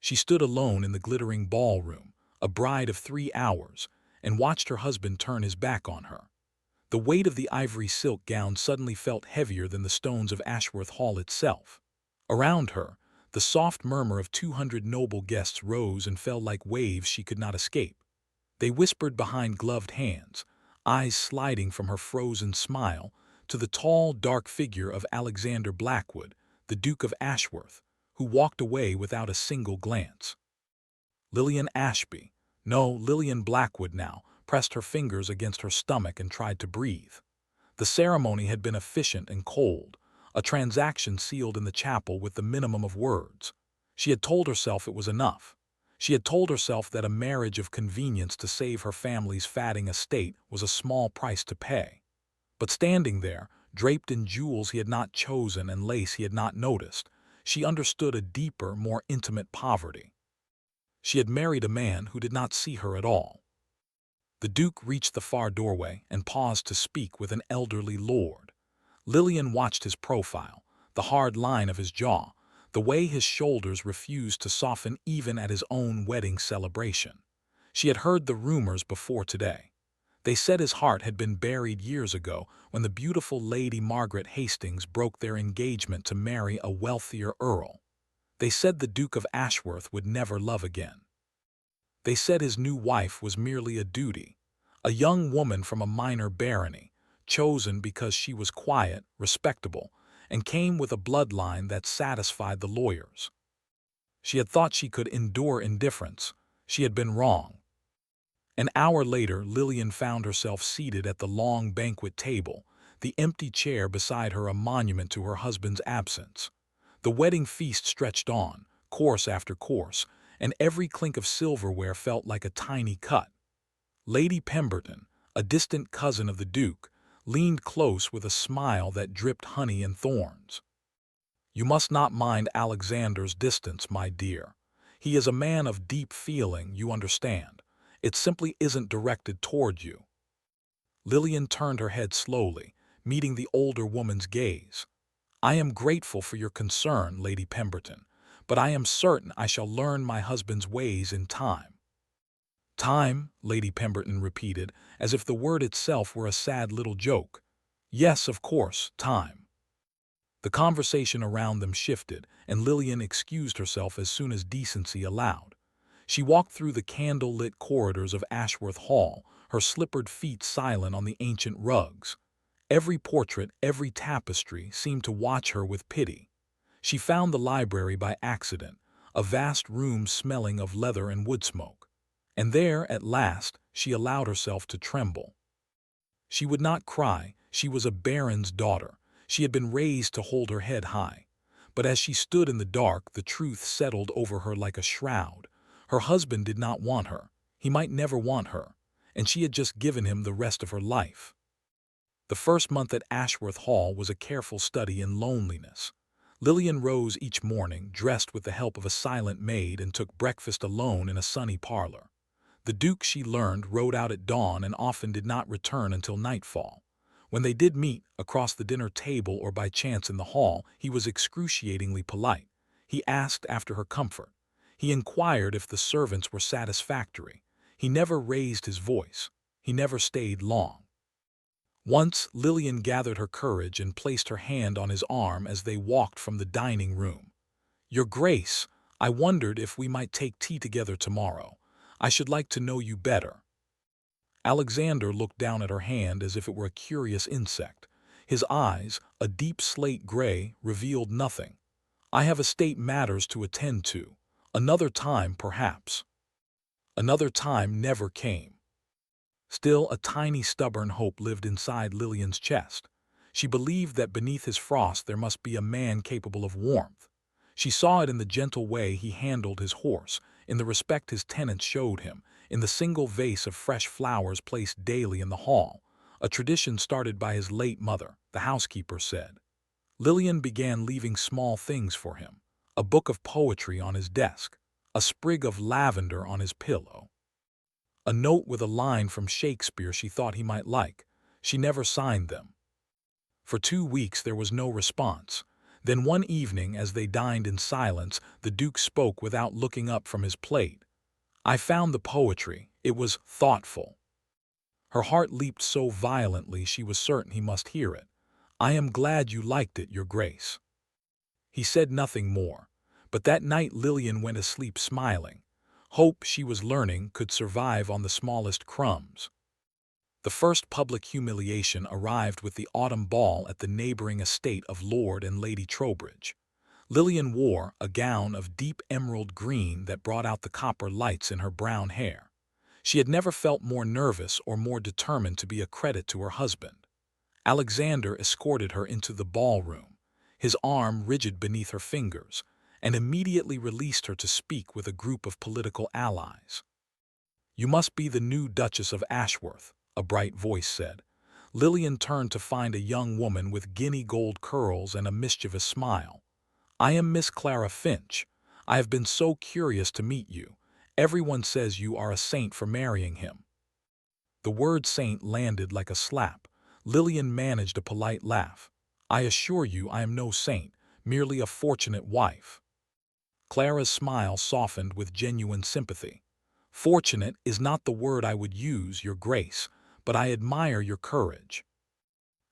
She stood alone in the glittering ballroom, a bride of 3 hours, and watched her husband turn his back on her. The weight of the ivory silk gown suddenly felt heavier than the stones of Ashworth Hall itself. Around her, the soft murmur of 200 noble guests rose and fell like waves she could not escape. They whispered behind gloved hands, eyes sliding from her frozen smile to the tall, dark figure of Alexander Blackwood, the Duke of Ashworth, who walked away without a single glance. Lillian Ashby, no, Lillian Blackwood now, pressed her fingers against her stomach and tried to breathe. The ceremony had been efficient and cold, a transaction sealed in the chapel with the minimum of words. She had told herself it was enough. She had told herself that a marriage of convenience to save her family's fatting estate was a small price to pay. But standing there, draped in jewels he had not chosen and lace he had not noticed, she understood a deeper, more intimate poverty. She had married a man who did not see her at all. The Duke reached the far doorway and paused to speak with an elderly lord. Lillian watched his profile, the hard line of his jaw, the way his shoulders refused to soften even at his own wedding celebration. She had heard the rumors before today. They said his heart had been buried years ago when the beautiful Lady Margaret Hastings broke their engagement to marry a wealthier earl. They said the Duke of Ashworth would never love again. They said his new wife was merely a duty, a young woman from a minor barony, chosen because she was quiet, respectable, and came with a bloodline that satisfied the lawyers. She had thought she could endure indifference. She had been wrong. An hour later, Lillian found herself seated at the long banquet table, the empty chair beside her a monument to her husband's absence. The wedding feast stretched on, course after course, and every clink of silverware felt like a tiny cut. Lady Pemberton, a distant cousin of the Duke, leaned close with a smile that dripped honey and thorns. "You must not mind Alexander's distance, my dear. He is a man of deep feeling, you understand. It simply isn't directed toward you." Lillian turned her head slowly, meeting the older woman's gaze. "I am grateful for your concern, Lady Pemberton, but I am certain I shall learn my husband's ways in time." "Time," Lady Pemberton repeated, as if the word itself were a sad little joke. "Yes, of course, time." The conversation around them shifted, and Lillian excused herself as soon as decency allowed. She walked through the candle-lit corridors of Ashworth Hall, her slippered feet silent on the ancient rugs. Every portrait, every tapestry seemed to watch her with pity. She found the library by accident, a vast room smelling of leather and wood smoke. And there, at last, she allowed herself to tremble. She would not cry. She was a baron's daughter. She had been raised to hold her head high. But as she stood in the dark, the truth settled over her like a shroud. Her husband did not want her. He might never want her. And she had just given him the rest of her life. The first month at Ashworth Hall was a careful study in loneliness. Lillian rose each morning, dressed with the help of a silent maid, and took breakfast alone in a sunny parlor. The Duke, she learned, rode out at dawn and often did not return until nightfall. When they did meet, across the dinner table or by chance in the hall, he was excruciatingly polite. He asked after her comfort. He inquired if the servants were satisfactory. He never raised his voice. He never stayed long. Once, Lillian gathered her courage and placed her hand on his arm as they walked from the dining room. "Your Grace, I wondered if we might take tea together tomorrow. I should like to know you better." Alexander looked down at her hand as if it were a curious insect. His eyes, a deep slate gray, revealed nothing. "I have estate matters to attend to. Another time, perhaps." Another time never came. Still, a tiny stubborn hope lived inside Lillian's chest. She believed that beneath his frost there must be a man capable of warmth. She saw it in the gentle way he handled his horse, in the respect his tenants showed him, in the single vase of fresh flowers placed daily in the hall, a tradition started by his late mother, the housekeeper said. Lillian began leaving small things for him, a book of poetry on his desk, a sprig of lavender on his pillow, a note with a line from Shakespeare she thought he might like. She never signed them. For 2 weeks there was no response. Then one evening, as they dined in silence, the Duke spoke without looking up from his plate. "I found the poetry. It was thoughtful." Her heart leaped so violently she was certain he must hear it. "I am glad you liked it, Your Grace." He said nothing more, but that night Lillian went to sleep smiling. Hope, she was learning, could survive on the smallest crumbs. The first public humiliation arrived with the autumn ball at the neighboring estate of Lord and Lady Trowbridge. Lillian wore a gown of deep emerald green that brought out the copper lights in her brown hair. She had never felt more nervous or more determined to be a credit to her husband. Alexander escorted her into the ballroom, his arm rigid beneath her fingers, and immediately released her to speak with a group of political allies. "You must be the new Duchess of Ashworth," a bright voice said. Lillian turned to find a young woman with guinea gold curls and a mischievous smile. "I am Miss Clara Finch. I have been so curious to meet you. Everyone says you are a saint for marrying him." The word saint landed like a slap. Lillian managed a polite laugh. "I assure you I am no saint, merely a fortunate wife." Clara's smile softened with genuine sympathy. "Fortunate is not the word I would use, Your Grace, but I admire your courage."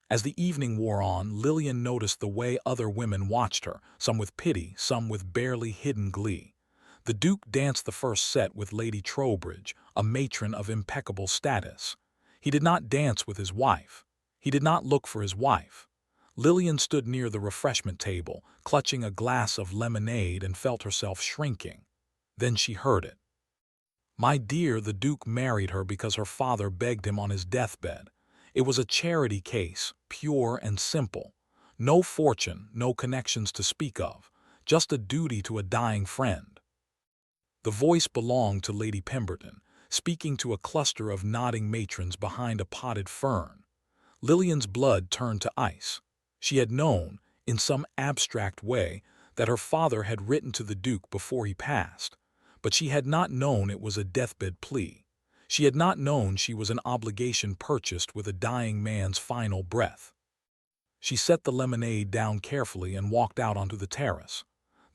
As the evening wore on, Lillian noticed the way other women watched her, some with pity, some with barely hidden glee. The Duke danced the first set with Lady Trowbridge, a matron of impeccable status. He did not dance with his wife. He did not look for his wife. Lillian stood near the refreshment table, clutching a glass of lemonade, and felt herself shrinking. Then she heard it. "My dear, the Duke married her because her father begged him on his deathbed. It was a charity case, pure and simple. No fortune, no connections to speak of, just a duty to a dying friend." The voice belonged to Lady Pemberton, speaking to a cluster of nodding matrons behind a potted fern. Lillian's blood turned to ice. She had known, in some abstract way, that her father had written to the Duke before he passed, but she had not known it was a deathbed plea. She had not known she was an obligation purchased with a dying man's final breath. She set the lemonade down carefully and walked out onto the terrace.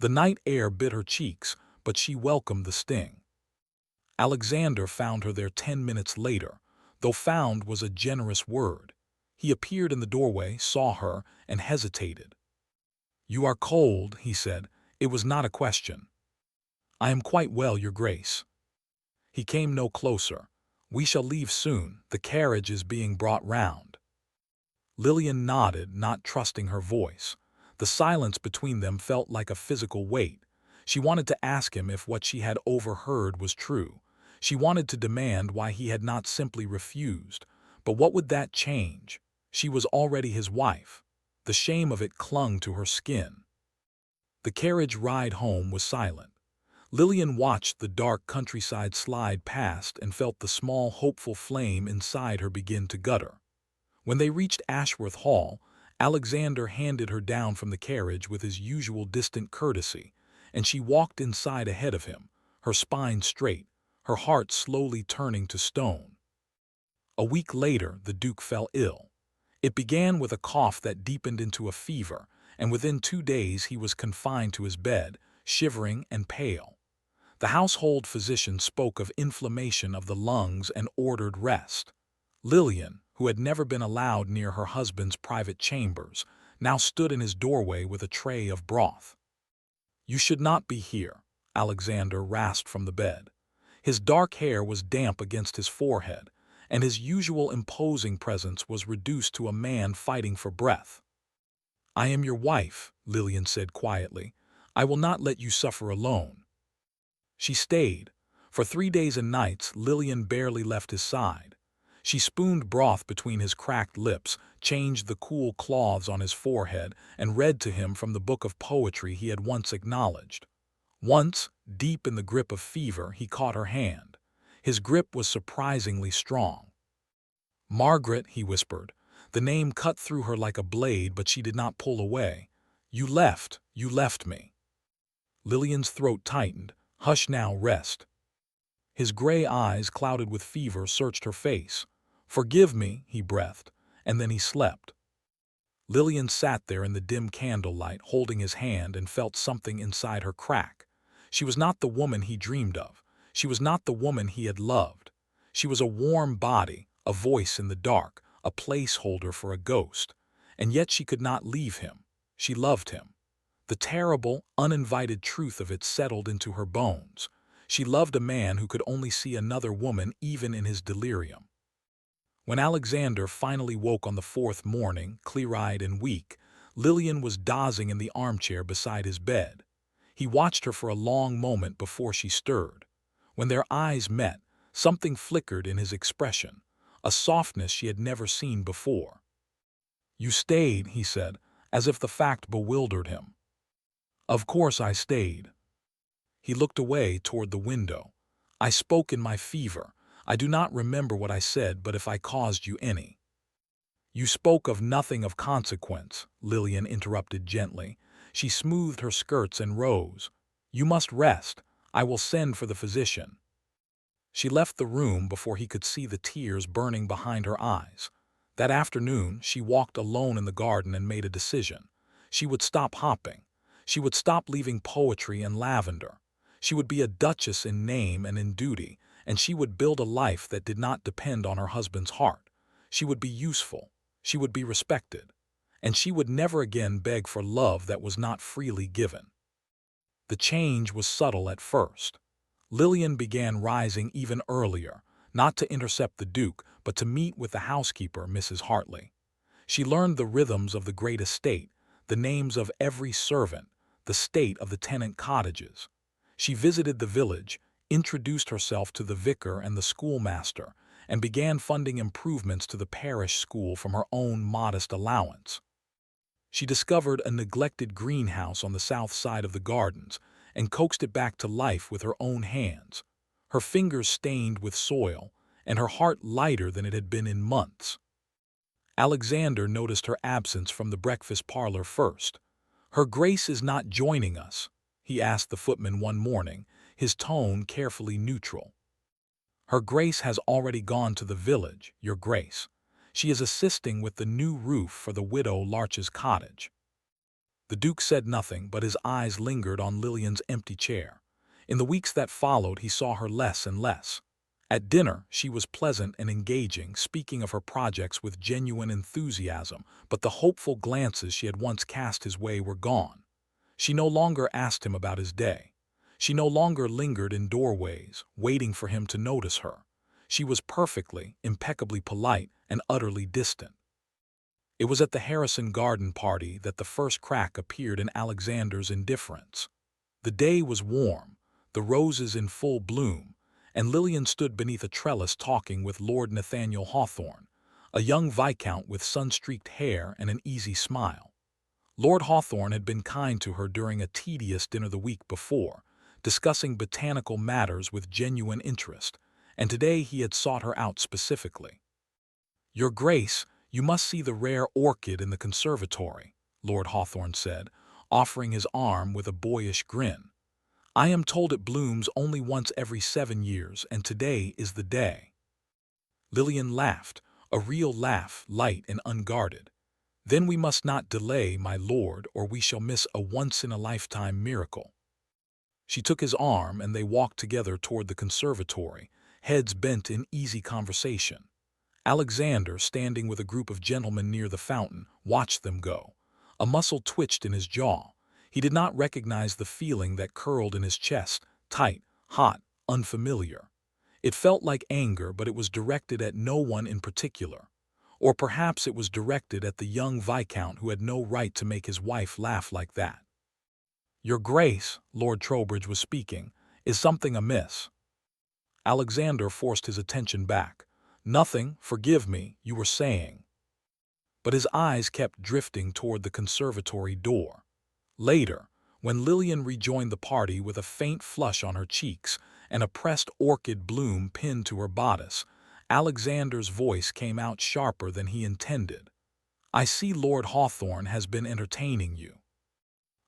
The night air bit her cheeks, but she welcomed the sting. Alexander found her there 10 minutes later, though "found" was a generous word. He appeared in the doorway, saw her, and hesitated. "You are cold," he said. "It was not a question." "I am quite well, Your Grace." He came no closer. "We shall leave soon. The carriage is being brought round." Lillian nodded, not trusting her voice. The silence between them felt like a physical weight. She wanted to ask him if what she had overheard was true. She wanted to demand why he had not simply refused. But what would that change? She was already his wife. The shame of it clung to her skin. The carriage ride home was silent. Lillian watched the dark countryside slide past and felt the small, hopeful flame inside her begin to gutter. When they reached Ashworth Hall, Alexander handed her down from the carriage with his usual distant courtesy, and she walked inside ahead of him, her spine straight, her heart slowly turning to stone. A week later, the Duke fell ill. It began with a cough that deepened into a fever, and within 2 days he was confined to his bed, shivering and pale. The household physician spoke of inflammation of the lungs and ordered rest. Lillian, who had never been allowed near her husband's private chambers, now stood in his doorway with a tray of broth. "You should not be here," Alexander rasped from the bed. His dark hair was damp against his forehead, and his usual imposing presence was reduced to a man fighting for breath. "I am your wife," Lillian said quietly. "I will not let you suffer alone." She stayed. For 3 days and nights, Lillian barely left his side. She spooned broth between his cracked lips, changed the cool cloths on his forehead, and read to him from the book of poetry he had once acknowledged. Once, deep in the grip of fever, he caught her hand. His grip was surprisingly strong. "Margaret," he whispered. The name cut through her like a blade, but she did not pull away. You left me." Lillian's throat tightened. "Hush now, rest." His gray eyes, clouded with fever, searched her face. "Forgive me," he breathed, and then he slept. Lillian sat there in the dim candlelight, holding his hand, and felt something inside her crack. She was not the woman he dreamed of. She was not the woman he had loved. She was a warm body, a voice in the dark, a placeholder for a ghost. And yet she could not leave him. She loved him. The terrible, uninvited truth of it settled into her bones. She loved a man who could only see another woman even in his delirium. When Alexander finally woke on the fourth morning, clear-eyed and weak, Lillian was dozing in the armchair beside his bed. He watched her for a long moment before she stirred. When their eyes met, something flickered in his expression, a softness she had never seen before. "You stayed," he said, as if the fact bewildered him. "Of course I stayed." He looked away toward the window. "I spoke in my fever. I do not remember what I said, but if I caused you any—" "You spoke of nothing of consequence," Lillian interrupted gently. She smoothed her skirts and rose. "You must rest. I will send for the physician." She left the room before he could see the tears burning behind her eyes. That afternoon, she walked alone in the garden and made a decision. She would stop hopping. She would stop leaving poetry and lavender. She would be a duchess in name and in duty, and she would build a life that did not depend on her husband's heart. She would be useful. She would be respected. And she would never again beg for love that was not freely given. The change was subtle at first. Lillian began rising even earlier, not to intercept the Duke, but to meet with the housekeeper, Mrs. Hartley. She learned the rhythms of the great estate, the names of every servant, the state of the tenant cottages. She visited the village, introduced herself to the vicar and the schoolmaster, and began funding improvements to the parish school from her own modest allowance. She discovered a neglected greenhouse on the south side of the gardens and coaxed it back to life with her own hands, her fingers stained with soil and her heart lighter than it had been in months. Alexander noticed her absence from the breakfast parlor first. "Her Grace is not joining us," he asked the footman one morning, his tone carefully neutral. "Her Grace has already gone to the village, Your Grace. She is assisting with the new roof for the widow Larch's cottage." The Duke said nothing, but his eyes lingered on Lillian's empty chair. In the weeks that followed, he saw her less and less. At dinner, she was pleasant and engaging, speaking of her projects with genuine enthusiasm, but the hopeful glances she had once cast his way were gone. She no longer asked him about his day. She no longer lingered in doorways, waiting for him to notice her. She was perfectly, impeccably polite and utterly distant. It was at the Harrison garden party that the first crack appeared in Alexander's indifference. The day was warm, the roses in full bloom, and Lillian stood beneath a trellis talking with Lord Nathaniel Hawthorne, a young viscount with sun-streaked hair and an easy smile. Lord Hawthorne had been kind to her during a tedious dinner the week before, discussing botanical matters with genuine interest, and today he had sought her out specifically. "Your Grace, you must see the rare orchid in the conservatory," Lord Hawthorne said, offering his arm with a boyish grin. "I am told it blooms only once every 7 years, and today is the day." Lillian laughed, a real laugh, light and unguarded. "Then we must not delay, my lord, or we shall miss a once-in-a-lifetime miracle." She took his arm and they walked together toward the conservatory, heads bent in easy conversation. Alexander, standing with a group of gentlemen near the fountain, watched them go. A muscle twitched in his jaw. He did not recognize the feeling that curled in his chest, tight, hot, unfamiliar. It felt like anger, but it was directed at no one in particular. Or perhaps it was directed at the young viscount who had no right to make his wife laugh like that. "Your Grace," Lord Trowbridge was speaking, "is something amiss." Alexander forced his attention back. "Nothing, forgive me, you were saying." But his eyes kept drifting toward the conservatory door. Later, when Lillian rejoined the party with a faint flush on her cheeks and a pressed orchid bloom pinned to her bodice, Alexander's voice came out sharper than he intended. "I see Lord Hawthorne has been entertaining you."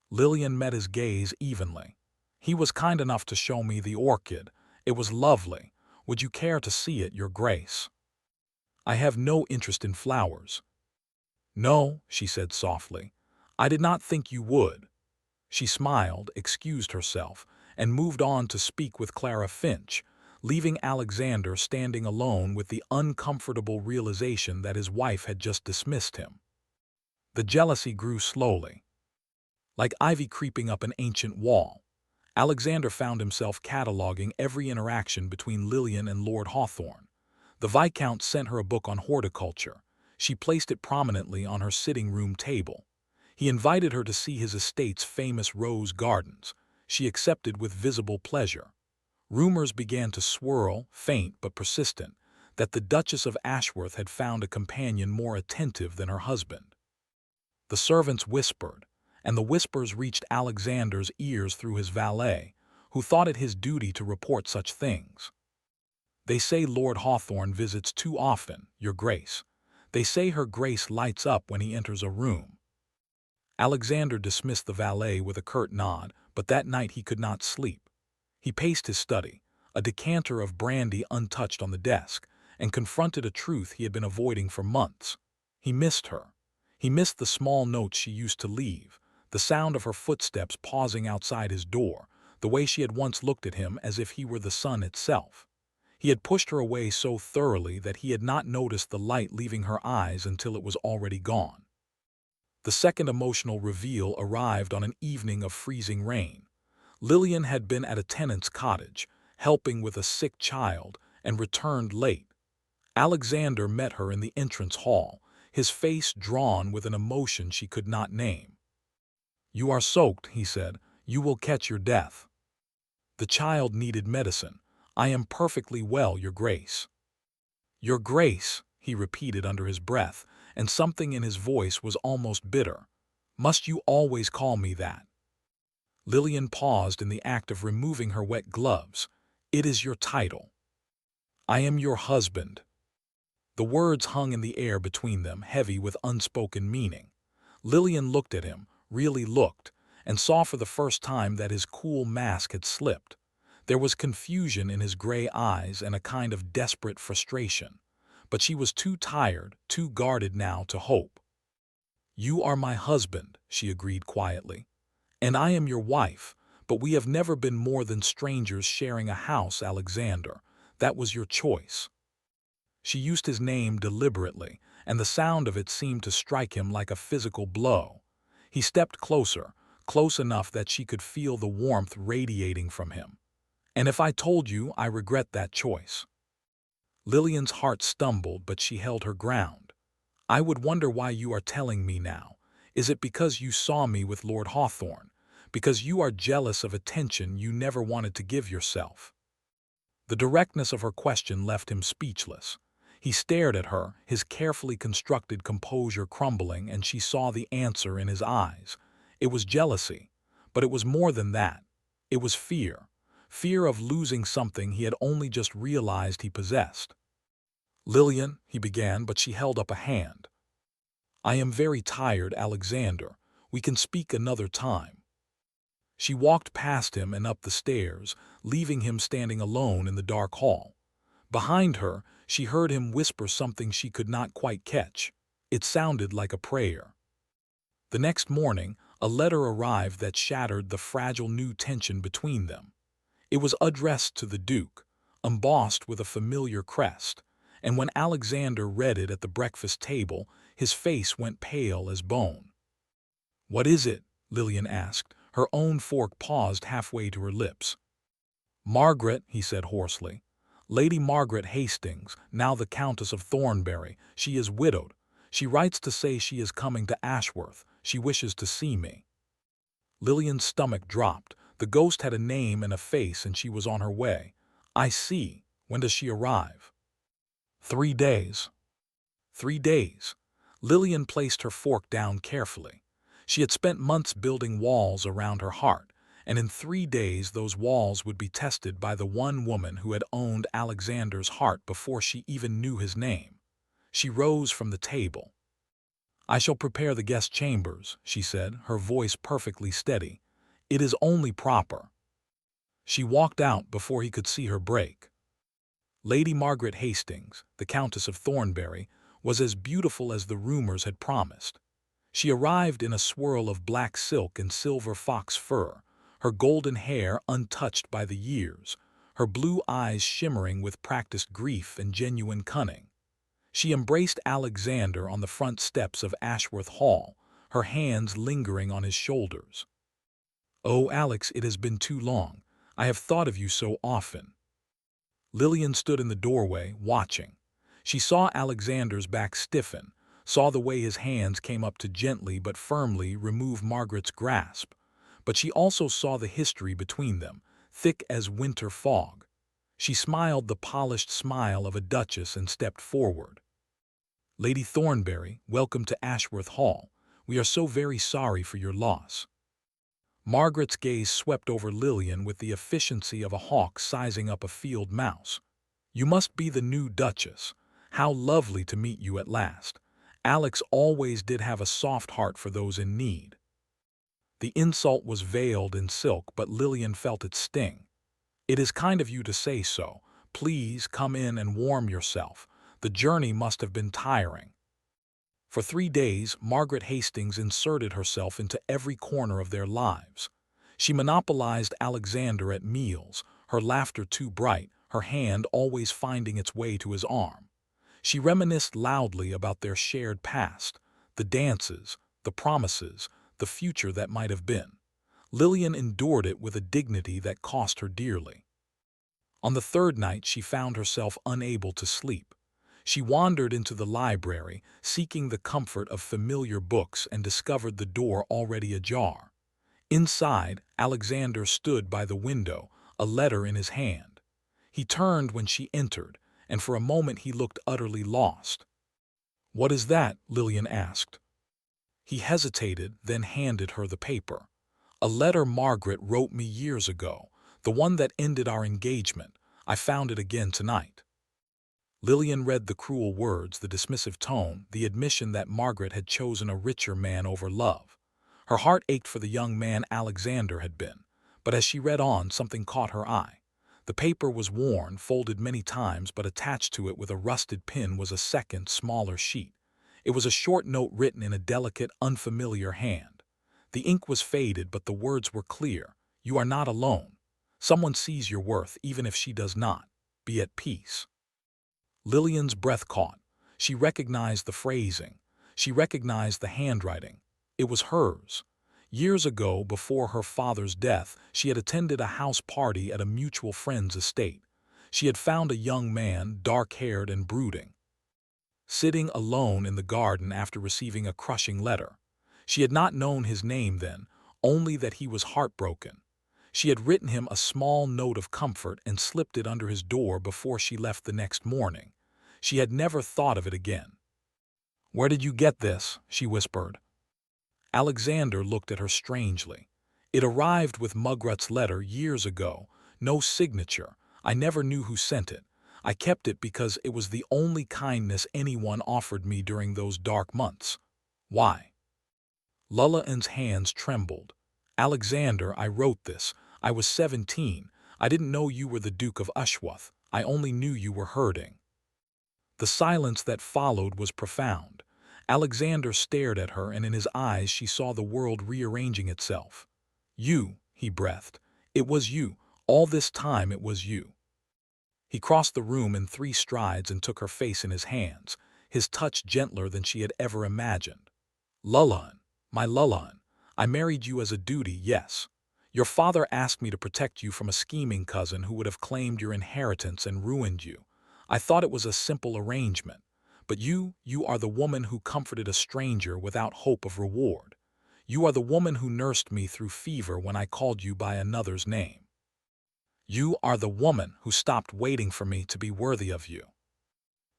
Lillian met his gaze evenly. "He was kind enough to show me the orchid. It was lovely. Would you care to see it, Your Grace?" "I have no interest in flowers." "No," she said softly. "I did not think you would." She smiled, excused herself, and moved on to speak with Clara Finch, leaving Alexander standing alone with the uncomfortable realization that his wife had just dismissed him. The jealousy grew slowly. Like ivy creeping up an ancient wall, Alexander found himself cataloging every interaction between Lillian and Lord Hawthorne. The Viscount sent her a book on horticulture. She placed it prominently on her sitting room table. He invited her to see his estate's famous rose gardens. She accepted with visible pleasure. Rumors began to swirl, faint but persistent, that the Duchess of Ashworth had found a companion more attentive than her husband. The servants whispered, and the whispers reached Alexander's ears through his valet, who thought it his duty to report such things. "They say Lord Hawthorne visits too often, Your Grace. They say Her Grace lights up when he enters a room." Alexander dismissed the valet with a curt nod, but that night he could not sleep. He paced his study, a decanter of brandy untouched on the desk, and confronted a truth he had been avoiding for months. He missed her. He missed the small notes she used to leave, the sound of her footsteps pausing outside his door, the way she had once looked at him as if he were the sun itself. He had pushed her away so thoroughly that he had not noticed the light leaving her eyes until it was already gone. The second emotional reveal arrived on an evening of freezing rain. Lillian had been at a tenant's cottage, helping with a sick child, and returned late. Alexander met her in the entrance hall, his face drawn with an emotion she could not name. "You are soaked," he said. "You will catch your death." "The child needed medicine. I am perfectly well, Your Grace." "Your Grace," he repeated under his breath, and something in his voice was almost bitter. "Must you always call me that?" Lillian paused in the act of removing her wet gloves. "It is your title." "I am your husband." The words hung in the air between them, heavy with unspoken meaning. Lillian looked at him, really looked, and saw for the first time that his cool mask had slipped. There was confusion in his gray eyes and a kind of desperate frustration. But she was too tired, too guarded now to hope. "You are my husband," she agreed quietly. "And I am your wife, but we have never been more than strangers sharing a house, Alexander. That was your choice." She used his name deliberately, and the sound of it seemed to strike him like a physical blow. He stepped closer, close enough that she could feel the warmth radiating from him. "And if I told you, I regret that choice." Lillian's heart stumbled, but she held her ground. "I would wonder why you are telling me now. Is it because you saw me with Lord Hawthorne? Because you are jealous of attention you never wanted to give yourself?" The directness of her question left him speechless. He stared at her, his carefully constructed composure crumbling, and she saw the answer in his eyes. It was jealousy, but it was more than that. It was fear. Fear of losing something he had only just realized he possessed. "Lillian," he began, but she held up a hand. "I am very tired, Alexander. We can speak another time." She walked past him and up the stairs, leaving him standing alone in the dark hall. Behind her, she heard him whisper something she could not quite catch. It sounded like a prayer. The next morning, a letter arrived that shattered the fragile new tension between them. It was addressed to the Duke, embossed with a familiar crest, and when Alexander read it at the breakfast table, his face went pale as bone. "What is it?" Lillian asked. Her own fork paused halfway to her lips. "Margaret," he said hoarsely. "Lady Margaret Hastings, now the Countess of Thornbury. She is widowed. She writes to say she is coming to Ashworth. She wishes to see me." Lillian's stomach dropped. The ghost had a name and a face, and she was on her way. "I see. When does she arrive?" 3 days. 3 days. Lillian placed her fork down carefully. She had spent months building walls around her heart, and in 3 days those walls would be tested by the one woman who had owned Alexander's heart before she even knew his name. She rose from the table. "I shall prepare the guest chambers," she said, her voice perfectly steady. "It is only proper." She walked out before he could see her break. Lady Margaret Hastings, the Countess of Thornbury, was as beautiful as the rumors had promised. She arrived in a swirl of black silk and silver fox fur, her golden hair untouched by the years, her blue eyes shimmering with practiced grief and genuine cunning. She embraced Alexander on the front steps of Ashworth Hall, her hands lingering on his shoulders. "Oh, Alex, it has been too long. I have thought of you so often." Lillian stood in the doorway, watching. She saw Alexander's back stiffen, saw the way his hands came up to gently but firmly remove Margaret's grasp. But she also saw the history between them, thick as winter fog. She smiled the polished smile of a duchess and stepped forward. "Lady Thornberry, welcome to Ashworth Hall. We are so very sorry for your loss." Margaret's gaze swept over Lillian with the efficiency of a hawk sizing up a field mouse. "You must be the new Duchess. How lovely to meet you at last. Alex always did have a soft heart for those in need." The insult was veiled in silk, but Lillian felt its sting. "It is kind of you to say so. Please come in and warm yourself. The journey must have been tiring." For 3 days, Margaret Hastings inserted herself into every corner of their lives. She monopolized Alexander at meals, her laughter too bright, her hand always finding its way to his arm. She reminisced loudly about their shared past, the dances, the promises, the future that might have been. Lillian endured it with a dignity that cost her dearly. On the third night, she found herself unable to sleep. She wandered into the library, seeking the comfort of familiar books, and discovered the door already ajar. Inside, Alexander stood by the window, a letter in his hand. He turned when she entered, and for a moment he looked utterly lost. "What is that?" Lillian asked. He hesitated, then handed her the paper. "A letter Margaret wrote me years ago, the one that ended our engagement. I found it again tonight." Lillian read the cruel words, the dismissive tone, the admission that Margaret had chosen a richer man over love. Her heart ached for the young man Alexander had been, but as she read on, something caught her eye. The paper was worn, folded many times, but attached to it with a rusted pin was a second, smaller sheet. It was a short note written in a delicate, unfamiliar hand. The ink was faded, but the words were clear. "You are not alone. Someone sees your worth, even if she does not. Be at peace." Lillian's breath caught. She recognized the phrasing. She recognized the handwriting. It was hers. Years ago, before her father's death, she had attended a house party at a mutual friend's estate. She had found a young man, dark-haired and brooding, sitting alone in the garden after receiving a crushing letter. She had not known his name then, only that he was heartbroken. She had written him a small note of comfort and slipped it under his door before she left the next morning. She had never thought of it again. "Where did you get this?" she whispered. Alexander looked at her strangely. "It arrived with Margaret's letter years ago. No signature. I never knew who sent it. I kept it because it was the only kindness anyone offered me during those dark months." "Why?" Lillian's hands trembled. "Alexander, I wrote this. I was 17. I didn't know you were the Duke of Ashworth. I only knew you were hurting." The silence that followed was profound. Alexander stared at her, and in his eyes she saw the world rearranging itself. "You," he breathed. "It was you. All this time it was you." He crossed the room in 3 strides and took her face in his hands, his touch gentler than she had ever imagined. "Lillian, my Lillian, I married you as a duty, yes. Your father asked me to protect you from a scheming cousin who would have claimed your inheritance and ruined you. I thought it was a simple arrangement. But you are the woman who comforted a stranger without hope of reward. You are the woman who nursed me through fever when I called you by another's name. You are the woman who stopped waiting for me to be worthy of you."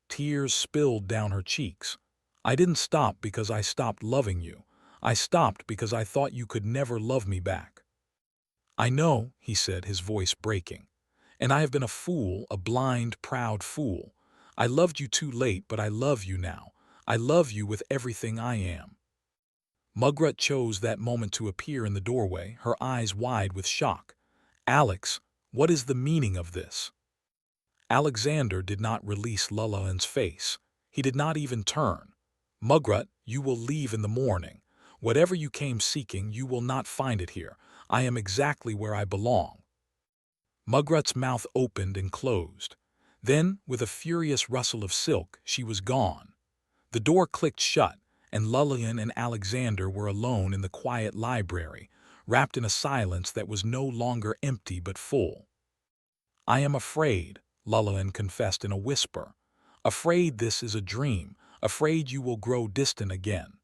Tears spilled down her cheeks. "I didn't stop because I stopped loving you. I stopped because I thought you could never love me back." "I know," he said, his voice breaking. "And I have been a fool, a blind, proud fool. I loved you too late, but I love you now. I love you with everything I am." Margaret chose that moment to appear in the doorway, her eyes wide with shock. "Alex, what is the meaning of this?" Alexander did not release Lillian's face. He did not even turn. "Mugrat, you will leave in the morning. Whatever you came seeking, you will not find it here. I am exactly where I belong." Mugrat's mouth opened and closed. Then, with a furious rustle of silk, she was gone. The door clicked shut, and Lullian and Alexander were alone in the quiet library, wrapped in a silence that was no longer empty but full. "I am afraid," Lullian confessed in a whisper. "Afraid this is a dream, afraid you will grow distant again."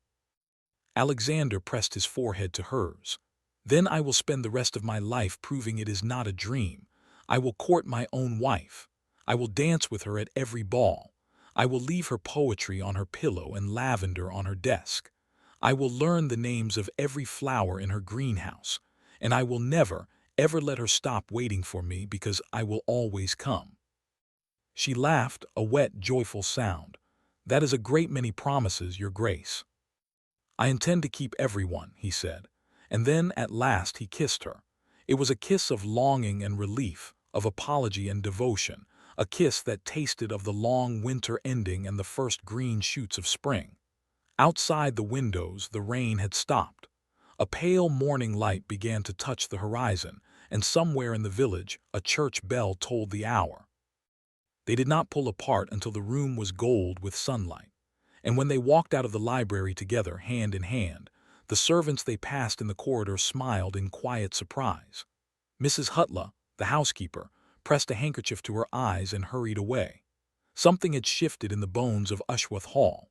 Alexander pressed his forehead to hers. "Then I will spend the rest of my life proving it is not a dream. I will court my own wife. I will dance with her at every ball. I will leave her poetry on her pillow and lavender on her desk. I will learn the names of every flower in her greenhouse, and I will never, ever let her stop waiting for me because I will always come." She laughed, a wet, joyful sound. "That is a great many promises, Your Grace." "I intend to keep everyone," he said. And then, at last, he kissed her. It was a kiss of longing and relief, of apology and devotion, a kiss that tasted of the long winter ending and the first green shoots of spring. Outside the windows, the rain had stopped. A pale morning light began to touch the horizon, and somewhere in the village, a church bell tolled the hour. They did not pull apart until the room was gold with sunlight. And when they walked out of the library together, hand in hand, the servants they passed in the corridor smiled in quiet surprise. Mrs. Hutla, the housekeeper, pressed a handkerchief to her eyes and hurried away. Something had shifted in the bones of Ushworth Hall.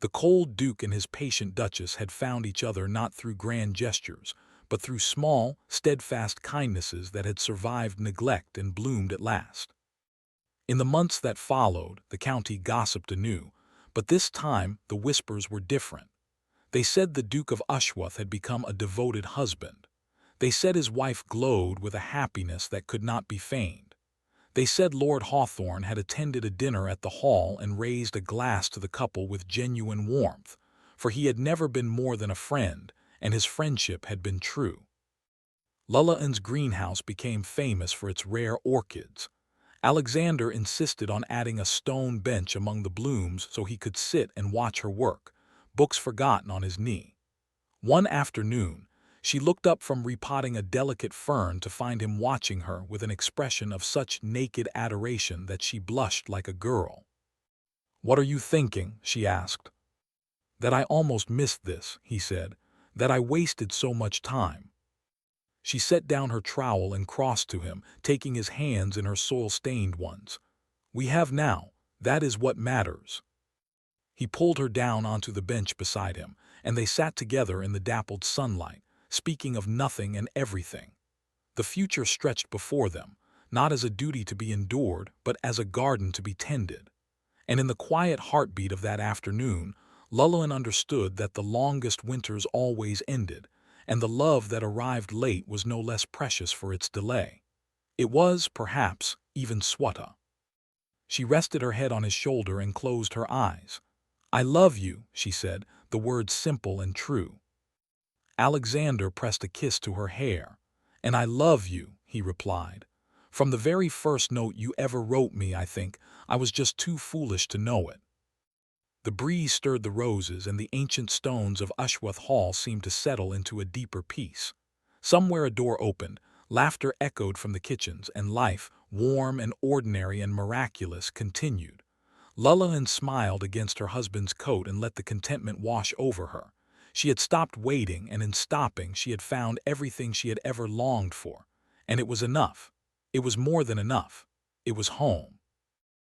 The cold Duke and his patient Duchess had found each other not through grand gestures, but through small, steadfast kindnesses that had survived neglect and bloomed at last. In the months that followed, the county gossiped anew, but this time the whispers were different. They said the Duke of Ushworth had become a devoted husband. They said his wife glowed with a happiness that could not be feigned. They said Lord Hawthorne had attended a dinner at the Hall and raised a glass to the couple with genuine warmth, for he had never been more than a friend, and his friendship had been true. Lullian's greenhouse became famous for its rare orchids. Alexander insisted on adding a stone bench among the blooms so he could sit and watch her work, books forgotten on his knee. One afternoon, she looked up from repotting a delicate fern to find him watching her with an expression of such naked adoration that she blushed like a girl. "What are you thinking?" she asked. "That I almost missed this," he said, "that I wasted so much time." She set down her trowel and crossed to him, taking his hands in her soil-stained ones. "We have now. That is what matters." He pulled her down onto the bench beside him, and they sat together in the dappled sunlight, speaking of nothing and everything. The future stretched before them, not as a duty to be endured, but as a garden to be tended. And in the quiet heartbeat of that afternoon, Lullian understood that the longest winters always ended, and the love that arrived late was no less precious for its delay. It was, perhaps, even Swata. She rested her head on his shoulder and closed her eyes. "I love you," she said, the words simple and true. Alexander pressed a kiss to her hair. "And I love you," he replied. "From the very first note you ever wrote me, I think, I was just too foolish to know it." The breeze stirred the roses, and the ancient stones of Ushworth Hall seemed to settle into a deeper peace. Somewhere a door opened, laughter echoed from the kitchens, and life, warm and ordinary and miraculous, continued. Lullian smiled against her husband's coat and let the contentment wash over her. She had stopped waiting, and in stopping she had found everything she had ever longed for. And it was enough. It was more than enough. It was home.